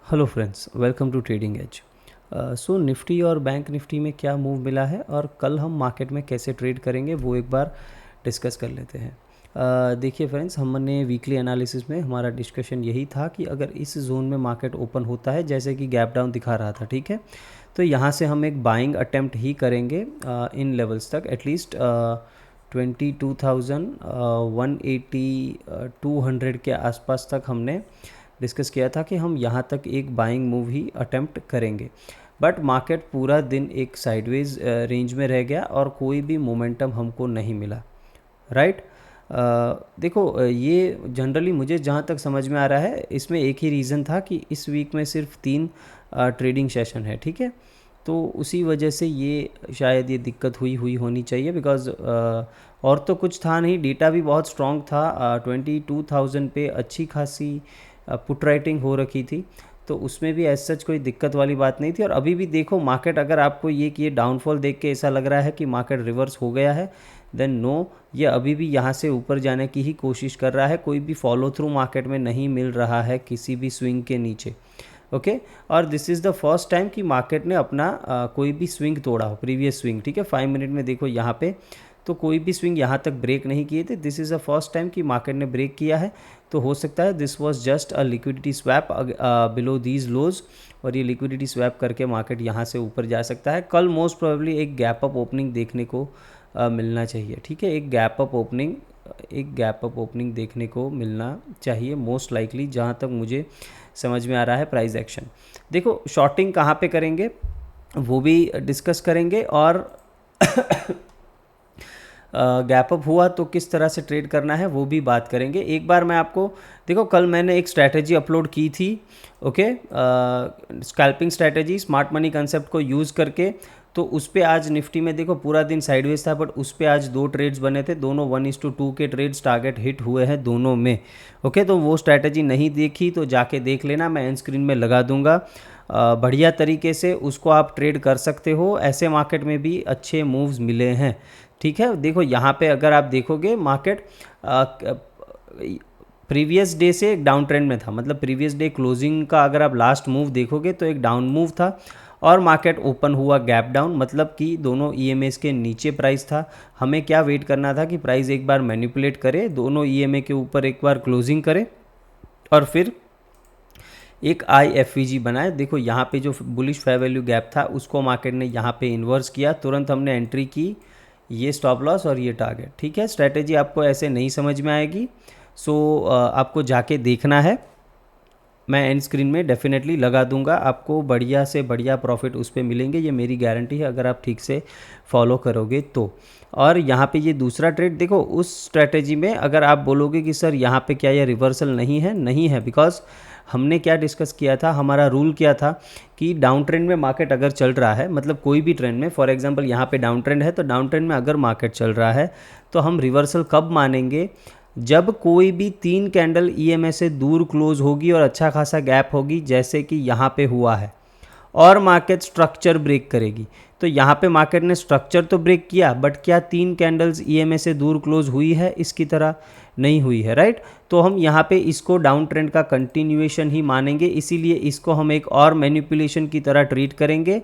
Hello friends, welcome to Trading Edge. So Nifty और bank Nifty में क्या move मिला है और कल हम मार्केट में कैसे ट्रेड करेंगे वो एक बार डिस्कस कर लेते हैं। देखिए फ्रेंड्स, हमने वीकली एनालिसिस में हमारा डिस्कशन यही था कि अगर इस जोन में मार्केट ओपन होता है जैसे कि गैप डाउन दिखा रहा था, ठीक है, तो यहाँ से हम एक बाइंग अटेम्प्ट ही करेंगे इन लेवल्स तक एटलीस्ट 22,000 180 200 के आसपास तक हमने डिस्कस किया था कि हम यहाँ तक एक बाइंग मूव ही अटेम्प्ट करेंगे। बट मार्केट पूरा दिन एक साइडवेज रेंज में रह गया और कोई भी मोमेंटम हमको नहीं मिला, राइट। देखो, ये जनरली मुझे जहाँ तक समझ में आ रहा है इसमें एक ही रीज़न था कि इस वीक में सिर्फ 3 ट्रेडिंग सेशन है, ठीक है। तो उसी वजह से ये शायद ये दिक्कत हुई होनी चाहिए बिकॉज़ और तो कुछ था नहीं, डेटा भी बहुत स्ट्रॉन्ग था। 22,000 पे अच्छी खासी पुट राइटिंग हो रखी थी, तो उसमें भी एज सच कोई दिक्कत वाली बात नहीं थी। और अभी भी देखो मार्केट, अगर आपको ये डाउनफॉल देख के ऐसा लग रहा है कि मार्केट रिवर्स हो गया है, देन नो, ये अभी भी यहाँ से ऊपर जाने की ही कोशिश कर रहा है। कोई भी फॉलो थ्रू मार्केट में नहीं मिल रहा है किसी भी स्विंग के नीचे, ओके। और this is the first time कि मार्केट ने अपना कोई भी स्विंग तोड़ा हो, प्रीवियस स्विंग, ठीक है। 5 मिनट में देखो यहाँ पे तो कोई भी स्विंग यहाँ तक ब्रेक नहीं किए थे। This is the first time कि मार्केट ने ब्रेक किया है। तो हो सकता है this was just a liquidity swap below these lows, और ये लिक्विडिटी स्वैप करके मार्केट यहाँ से ऊपर जा सकता है। कल मोस्ट प्रोबेबली एक गैप अप ओपनिंग देखने को मिलना चाहिए, ठीक है। एक गैप अप ओपनिंग देखने को मिलना चाहिए मोस्ट लाइकली, जहाँ तक मुझे समझ में आ रहा है प्राइस एक्शन। देखो शॉर्टिंग कहाँ पे करेंगे वो भी डिस्कस करेंगे, और गैप अप हुआ तो किस तरह से ट्रेड करना है वो भी बात करेंगे। एक बार मैं आपको, देखो कल मैंने एक स्ट्रैटेजी अपलोड की थी, okay, scalping strategy smart money concept को यूज़ करके। तो उस पर आज निफ्टी में देखो पूरा दिन साइडवेज था, बट उस पर आज 2 ट्रेड्स बने थे, दोनों 1:2 के ट्रेड्स टारगेट हिट हुए हैं दोनों में, ओके। तो वो स्ट्रैटेजी नहीं देखी तो जाके देख लेना, मैं एंड स्क्रीन में लगा दूंगा। बढ़िया तरीके से उसको आप ट्रेड कर सकते हो। ऐसे मार्केट में भी अच्छे मूव्स मिले हैं, ठीक है। देखो यहाँ पे अगर आप देखोगे मार्केट प्रीवियस डे से एक डाउन ट्रेंड में था, मतलब प्रीवियस डे क्लोजिंग का अगर आप लास्ट मूव देखोगे तो एक डाउन मूव था और मार्केट ओपन हुआ गैप डाउन, मतलब कि दोनों ईएमएस के नीचे प्राइस था। हमें क्या वेट करना था कि प्राइस एक बार मैनिपुलेट करे, दोनों ईएमए के ऊपर एक बार क्लोजिंग करे और फिर एक IFVG बनाए। देखो यहाँ पे जो बुलिश फेयर वैल्यू गैप था उसको मार्केट ने यहाँ पे इन्वर्स किया, तुरंत हमने एंट्री की, ये स्टॉप लॉस और ये टारगेट, ठीक है। स्ट्रैटेजी आपको ऐसे नहीं समझ में आएगी, सो आपको जाके देखना है। मैं एंड स्क्रीन में डेफिनेटली लगा दूंगा, आपको बढ़िया से बढ़िया प्रॉफिट उस पर मिलेंगे, ये मेरी गारंटी है अगर आप ठीक से फॉलो करोगे तो। और यहाँ पे ये दूसरा ट्रेड देखो, उस स्ट्रैटेजी में अगर आप बोलोगे कि सर यहाँ पे क्या ये रिवर्सल नहीं है, बिकॉज हमने क्या डिस्कस किया था, हमारा रूल क्या था कि डाउन ट्रेंड में मार्केट अगर चल रहा है, मतलब कोई भी ट्रेंड में, फॉर एग्जांपल यहाँ पे डाउन ट्रेंड है, तो डाउन ट्रेंड में अगर मार्केट चल रहा है तो हम रिवर्सल कब मानेंगे, जब कोई भी 3 कैंडल EMA से दूर क्लोज होगी और अच्छा खासा गैप होगी, जैसे कि यहाँ पे हुआ है, और मार्केट स्ट्रक्चर ब्रेक करेगी। तो यहाँ पे मार्केट ने स्ट्रक्चर तो ब्रेक किया, बट क्या 3 कैंडल्स EMA से दूर क्लोज हुई है, इसकी तरह नहीं हुई है, राइट। तो हम यहाँ पे इसको डाउन ट्रेंड का कंटिन्यूएशन ही मानेंगे, इसीलिए इसको हम एक और मैनिपुलेशन की तरह ट्रीट करेंगे।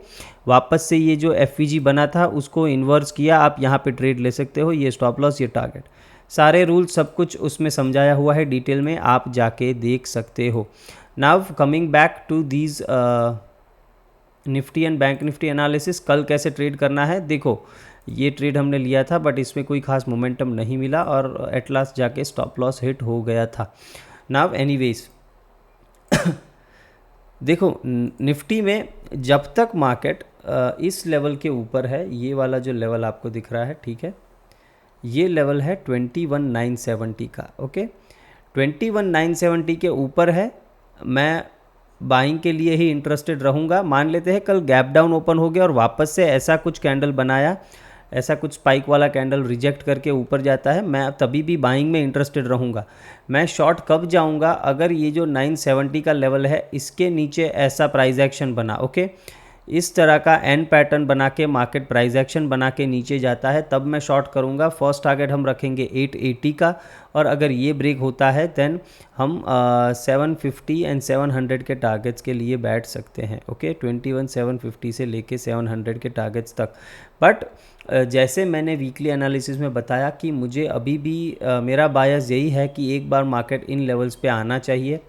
वापस से ये जो FVG बना था उसको इन्वर्स किया, आप यहाँ पे ट्रेड ले सकते हो, ये स्टॉप लॉस, ये टारगेट, सारे रूल सब कुछ उसमें समझाया हुआ है डिटेल में, आप जाके देख सकते हो। Now coming back to these Nifty and bank Nifty analysis, कल कैसे ट्रेड करना है। देखो ये ट्रेड हमने लिया था बट इसमें कोई खास मोमेंटम नहीं मिला और एट लास्ट जाके स्टॉप लॉस हिट हो गया था। नाउ एनीवेज देखो निफ्टी में जब तक मार्केट इस लेवल के ऊपर है, ये वाला जो लेवल आपको दिख रहा है, ठीक है, ये लेवल है 21,970 का, ओके। 21,970 के ऊपर है, मैं बाइंग के लिए ही इंटरेस्टेड रहूँगा। मान लेते हैं कल गैप डाउन ओपन हो गया और वापस से ऐसा कुछ कैंडल बनाया, ऐसा कुछ स्पाइक वाला कैंडल रिजेक्ट करके ऊपर जाता है, मैं तभी भी बाइंग में इंटरेस्टेड रहूँगा। मैं शॉर्ट कब जाऊँगा, अगर ये जो 970 का लेवल है इसके नीचे ऐसा प्राइस एक्शन बना, ओके। इस तरह का एन पैटर्न बना के मार्केट प्राइस एक्शन बना के नीचे जाता है तब मैं शॉर्ट करूंगा। फर्स्ट टारगेट हम रखेंगे 880 का, और अगर ये ब्रेक होता है देन हम 750 एंड 700 के टारगेट्स के लिए बैठ सकते हैं। ओके 21,750 से लेके 700 के टारगेट्स तक। बट जैसे मैंने वीकली एनालिसिस में बताया कि मुझे अभी भी मेरा बायस यही है कि एक बार मार्केट इन लेवल्स पे आना चाहिए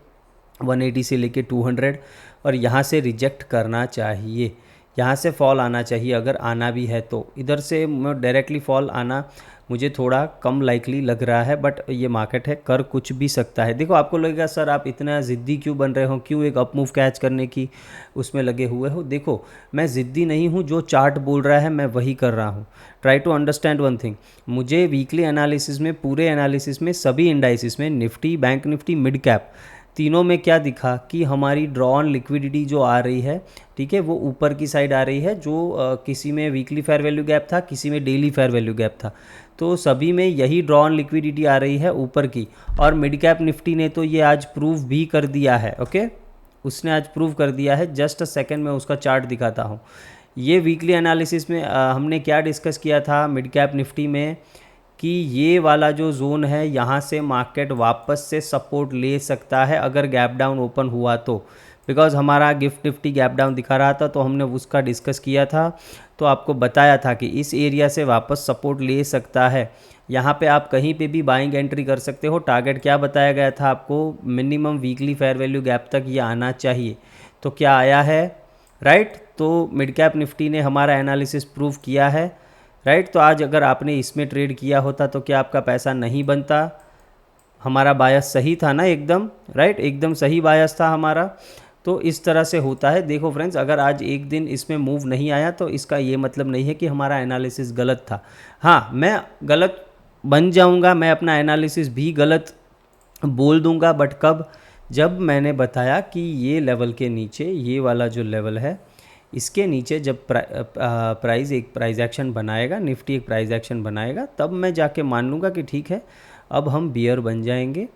180 से लेके 200, और यहाँ से रिजेक्ट करना चाहिए, यहाँ से फॉल आना चाहिए अगर आना भी है तो। इधर से डायरेक्टली फॉल आना मुझे थोड़ा कम लाइकली लग रहा है, बट ये मार्केट है, कर कुछ भी सकता है। देखो आपको लगेगा सर आप इतना ज़िद्दी क्यों बन रहे हो, क्यों एक अप मूव कैच करने की उसमें लगे हुए हो। देखो मैं ज़िद्दी नहीं हूँ, जो चार्ट बोल रहा है मैं वही कर रहा हूँ। Try to understand one thing, मुझे वीकली एनालिसिस में, पूरे एनालिसिस में, सभी इंडाइसिस में, Nifty, bank Nifty, mid cap, तीनों में क्या दिखा कि हमारी ड्रॉ ऑन लिक्विडिटी जो आ रही है, ठीक है, वो ऊपर की साइड आ रही है, जो किसी में वीकली फेयर वैल्यू गैप था, किसी में डेली फेयर वैल्यू गैप था, तो सभी में यही ड्रॉ ऑन लिक्विडिटी आ रही है ऊपर की। और मिड कैप निफ्टी ने तो ये आज प्रूव भी कर दिया है। ओके उसने आज प्रूव कर दिया है। जस्ट अ सेकेंड में उसका चार्ट दिखाता हूँ। ये वीकली एनालिसिस में हमने क्या डिस्कस किया था मिड कैप निफ्टी में, कि ये वाला जो जोन है यहाँ से मार्केट वापस से सपोर्ट ले सकता है अगर गैप डाउन ओपन हुआ तो। बिकॉज हमारा गिफ्ट निफ्टी गैप डाउन दिखा रहा था तो हमने उसका डिस्कस किया था, तो आपको बताया था कि इस एरिया से वापस सपोर्ट ले सकता है। यहाँ पे आप कहीं पे भी बाइंग एंट्री कर सकते हो। टारगेट क्या बताया गया था आपको, minimum weekly fair value gap तक ये आना चाहिए। तो क्या आया है, राइट। तो मिड कैप निफ्टी ने हमारा एनालिसिस प्रूव किया है, राइट। तो आज अगर आपने इसमें ट्रेड किया होता तो क्या आपका पैसा नहीं बनता। हमारा बायस सही था ना, एकदम राइट, एकदम सही बायस था हमारा। तो इस तरह से होता है। देखो फ्रेंड्स, अगर आज एक दिन इसमें मूव नहीं आया तो इसका ये मतलब नहीं है कि हमारा एनालिसिस गलत था। हाँ, मैं गलत बन जाऊंगा, मैं अपना एनालिसिस भी गलत बोल दूंगा, बट कब, जब मैंने बताया कि ये लेवल के नीचे, ये वाला जो लेवल है, इसके नीचे जब प्राइस एक प्राइस एक्शन बनाएगा, निफ्टी एक प्राइस एक्शन बनाएगा, तब मैं जाके मान लूँगा कि ठीक है अब हम बियर बन जाएंगे।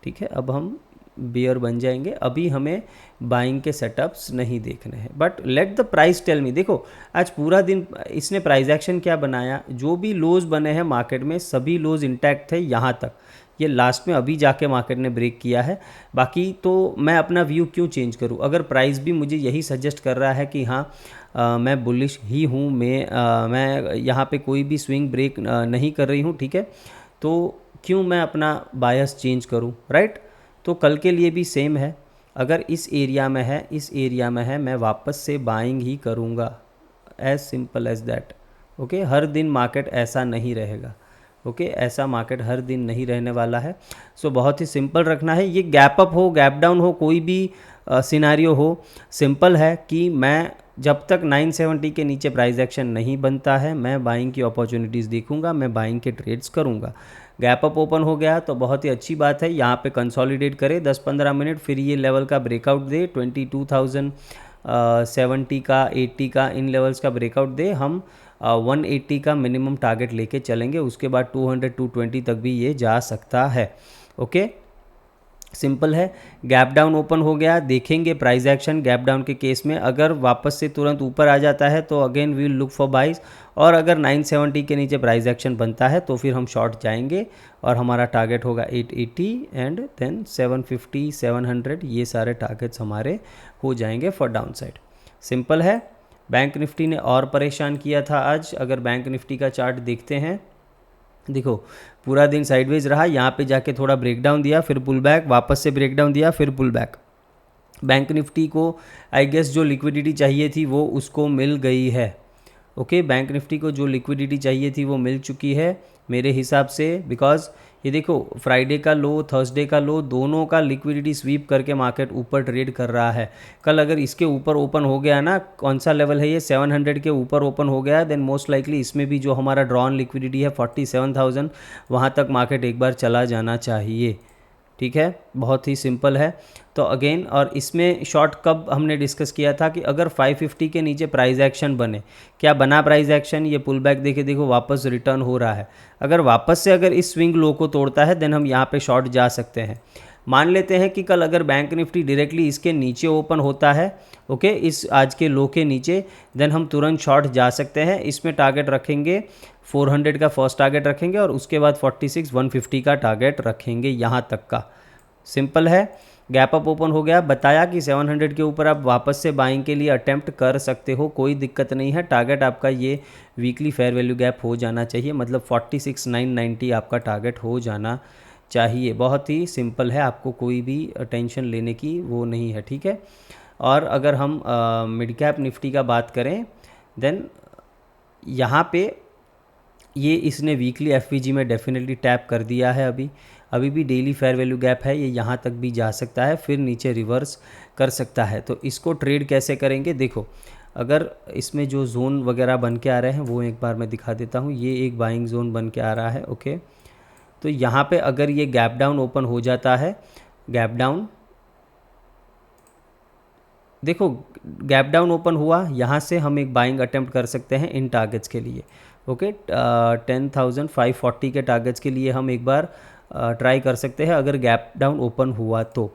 ठीक है, अब हम बियर बन जाएंगे। अभी हमें बाइंग के सेटअप्स नहीं देखने हैं, but let the price tell me. देखो आज पूरा दिन इसने प्राइस एक्शन क्या बनाया, जो भी लोज बने हैं मार्केट में सभी लोज इंटैक्ट थे यहाँ तक। ये लास्ट में अभी जाके मार्केट ने ब्रेक किया है। बाकी तो मैं अपना व्यू क्यों चेंज करूं, अगर प्राइस भी मुझे यही सजेस्ट कर रहा है कि हाँ मैं बुलिश ही हूँ, मैं यहाँ पे कोई भी स्विंग ब्रेक नहीं कर रही हूँ, ठीक है, तो क्यों मैं अपना बायस चेंज करूँ, राइट। तो कल के लिए भी सेम है, अगर इस एरिया में है, इस एरिया में है, मैं वापस से बाइंग ही करूँगा, as simple as that. Okay, हर दिन मार्केट ऐसा नहीं रहेगा। ओके ऐसा मार्केट हर दिन नहीं रहने वाला है। सो बहुत ही सिंपल रखना है। ये गैप अप हो, गैप डाउन हो, कोई भी सिनारियो हो, सिंपल है कि मैं जब तक 970 के नीचे प्राइस एक्शन नहीं बनता है, मैं बाइंग की अपॉर्चुनिटीज़ देखूंगा, मैं बाइंग के ट्रेड्स करूंगा। गैप अप ओपन हो गया तो बहुत ही अच्छी बात है, यहाँ पे कंसोलिडेट करे 10-15 मिनट, फिर ये लेवल का ब्रेकआउट दे, 22,070 का, 80 का, इन लेवल्स का ब्रेकआउट दे। हम 180 का मिनिमम टारगेट लेके चलेंगे, उसके बाद 200-220 तक भी ये जा सकता है। ओके सिंपल है। गैप डाउन ओपन हो गया, देखेंगे प्राइस एक्शन गैप डाउन के केस में, अगर वापस से तुरंत ऊपर आ जाता है तो again we will look for buys, और अगर 970 के नीचे प्राइस एक्शन बनता है तो फिर हम शॉर्ट जाएंगे, और हमारा टारगेट होगा 880 एंड देन 750, 700, ये सारे टारगेट्स हमारे हो जाएंगे फॉर डाउन साइड। सिंपल है। बैंक निफ्टी ने और परेशान किया था आज। अगर बैंक निफ्टी का चार्ट देखते हैं, देखो पूरा दिन साइडवेज रहा, यहाँ पे जाके थोड़ा ब्रेकडाउन दिया, फिर पुल बैक, वापस से ब्रेकडाउन दिया, फिर पुल बैक। बैंक निफ्टी को आई गेस जो लिक्विडिटी चाहिए थी वो उसको मिल गई है। ओके बैंक निफ्टी को जो लिक्विडिटी चाहिए थी वो मिल चुकी है मेरे हिसाब से, बिकॉज ये देखो फ्राइडे का लो, थर्सडे का लो, दोनों का लिक्विडिटी स्वीप करके मार्केट ऊपर ट्रेड कर रहा है। कल अगर इसके ऊपर ओपन हो गया ना, कौन सा लेवल है ये, 700 के ऊपर ओपन हो गया, देन मोस्ट लाइकली इसमें भी जो हमारा ड्रॉन लिक्विडिटी है 47,000, वहाँ तक मार्केट एक बार चला जाना चाहिए। ठीक है, बहुत ही सिंपल है। तो अगेन, और इसमें शॉर्ट कब हमने डिस्कस किया था कि अगर 550 के नीचे प्राइस एक्शन बने, क्या बना प्राइस एक्शन, ये पुल बैक देखे, देखो वापस रिटर्न हो रहा है। अगर वापस से अगर इस स्विंग लो को तोड़ता है देन हम यहाँ पे शॉर्ट जा सकते हैं। मान लेते हैं कि कल अगर बैंक निफ्टी डायरेक्टली इसके नीचे ओपन होता है, ओके, इस आज के लो के नीचे, देन हम तुरंत शॉर्ट जा सकते हैं। इसमें टारगेट रखेंगे 400 का फर्स्ट टारगेट रखेंगे और उसके बाद 46,150 का टारगेट रखेंगे, यहाँ तक का। सिंपल है। गैप अप ओपन हो गया, बताया कि 700 के ऊपर आप वापस से बाइंग के लिए अटेम्प्ट कर सकते हो, कोई दिक्कत नहीं है। टारगेट आपका ये वीकली फेयर वैल्यू गैप हो जाना चाहिए, मतलब 46,990 आपका टारगेट हो जाना चाहिए। बहुत ही सिंपल है, आपको कोई भी टेंशन लेने की वो नहीं है, ठीक है। और अगर हम मिड कैप निफ्टी का बात करें, देन यहाँ पे ये इसने वीकली एफवीजी में डेफिनेटली टैप कर दिया है। अभी भी डेली फेयर वैल्यू गैप है, ये यहाँ तक भी जा सकता है, फिर नीचे रिवर्स कर सकता है। तो इसको ट्रेड कैसे करेंगे, देखो, अगर इसमें जो जोन वगैरह बन के आ रहे हैं वो एक बार मैं दिखा देता हूँ। ये एक बाइंग जोन बन के आ रहा है, ओके। तो यहाँ पे अगर ये गैप डाउन ओपन हो जाता है, गैप डाउन, देखो गैप डाउन ओपन हुआ, यहाँ से हम एक बाइंग अटेम्प्ट कर सकते हैं इन टारगेट्स के लिए, ओके। 10,540 के टारगेट्स के लिए हम एक बार ट्राई कर सकते हैं अगर गैप डाउन ओपन हुआ तो।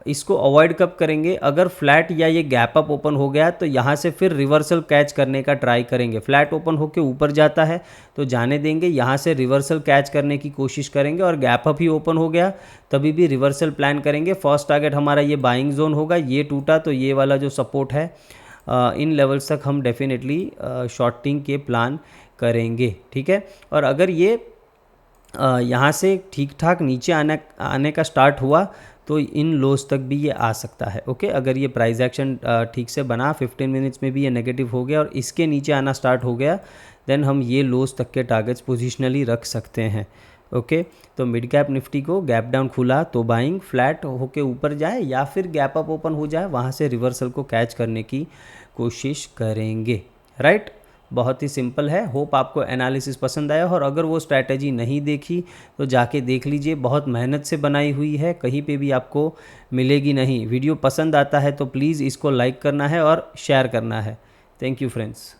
इसको अवॉइड कब करेंगे, अगर फ्लैट या ये गैप अप ओपन हो गया तो यहाँ से फिर रिवर्सल कैच करने का ट्राई करेंगे। फ्लैट ओपन होके ऊपर जाता है तो जाने देंगे, यहाँ से रिवर्सल कैच करने की कोशिश करेंगे, और गैप अप ही ओपन हो गया तभी भी रिवर्सल प्लान करेंगे। फर्स्ट टारगेट हमारा ये बाइंग जोन होगा, ये टूटा तो ये वाला जो सपोर्ट है इन लेवल्स तक हम डेफिनेटली शॉर्टिंग के प्लान करेंगे, ठीक है। और अगर ये यहाँ से ठीक ठाक नीचे आने का स्टार्ट हुआ तो इन लोज तक भी ये आ सकता है, ओके। अगर ये प्राइस एक्शन ठीक से बना, 15 मिनट्स में भी ये नेगेटिव हो गया और इसके नीचे आना स्टार्ट हो गया, देन हम ये लोज तक के टारगेट्स पोजिशनली रख सकते हैं, ओके। तो मिड कैप निफ्टी को गैप डाउन खुला तो बाइंग, फ्लैट होके ऊपर जाए या फिर गैप अप ओपन हो जाए, वहाँ से रिवर्सल को कैच करने की कोशिश करेंगे, राइट। बहुत ही सिंपल है। होप आपको एनालिसिस पसंद आया, और अगर वो स्ट्रैटेजी नहीं देखी तो जाके देख लीजिए, बहुत मेहनत से बनाई हुई है, कहीं पे भी आपको मिलेगी नहीं। वीडियो पसंद आता है तो प्लीज़ इसको लाइक करना है और शेयर करना है। Thank you friends.